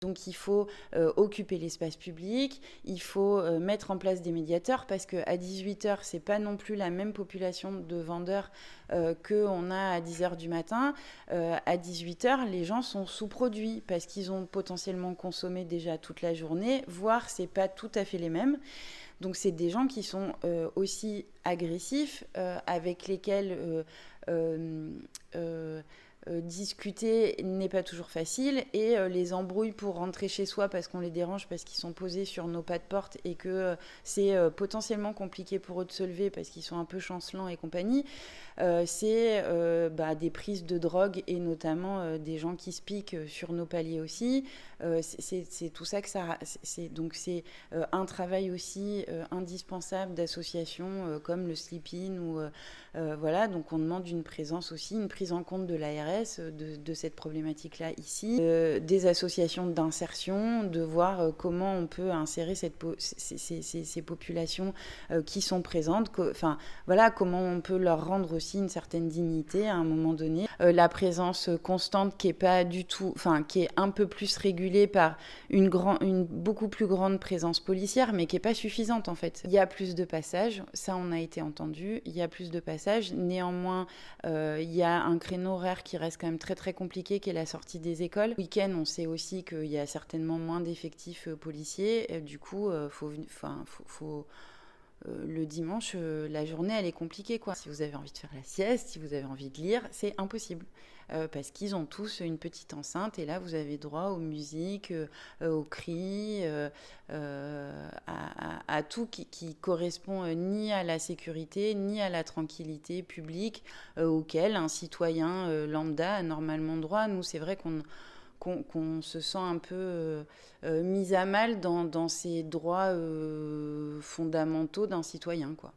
Donc il faut occuper l'espace public, il faut mettre en place des médiateurs parce qu'à 18h, c'est pas non plus la même population de vendeurs qu'on a à 10h du matin. À 18h, les gens sont sous-produits parce qu'ils ont potentiellement consommé déjà toute la journée, voire c'est pas tout à fait les mêmes. Donc c'est des gens qui sont aussi agressifs, avec lesquels discuter n'est pas toujours facile et les embrouilles pour rentrer chez soi parce qu'on les dérange, parce qu'ils sont posés sur nos pas de porte et que c'est potentiellement compliqué pour eux de se lever parce qu'ils sont un peu chancelants et compagnie, c'est des prises de drogue et notamment des gens qui se piquent sur nos paliers aussi. C'est tout ça que ça... Donc c'est un travail aussi indispensable d'associations comme le Sleep-In ou... voilà, donc on demande une présence aussi, une prise en compte de l'ARS de cette problématique-là ici, des associations d'insertion, de voir comment on peut insérer ces populations qui sont présentes, enfin voilà, comment on peut leur rendre aussi une certaine dignité à un moment donné. La présence constante qui est pas du tout, enfin qui est un peu plus régulée par une beaucoup plus grande présence policière, mais qui est pas suffisante en fait. Il y a plus de passages, ça on a été entendu, il y a plus de passages. Néanmoins, il y a un créneau horaire qui reste quand même très très compliqué, qui est la sortie des écoles. Le week-end, on sait aussi qu'il y a certainement moins d'effectifs policiers. Du coup, le dimanche, la journée, elle est compliquée, quoi. Si vous avez envie de faire la sieste, si vous avez envie de lire, c'est impossible. Parce qu'ils ont tous une petite enceinte et là, vous avez droit aux musiques, aux cris, à tout qui correspond ni à la sécurité, ni à la tranquillité publique auquel un citoyen lambda a normalement droit. Nous, c'est vrai qu'on se sent un peu mis à mal dans ces droits fondamentaux d'un citoyen, quoi.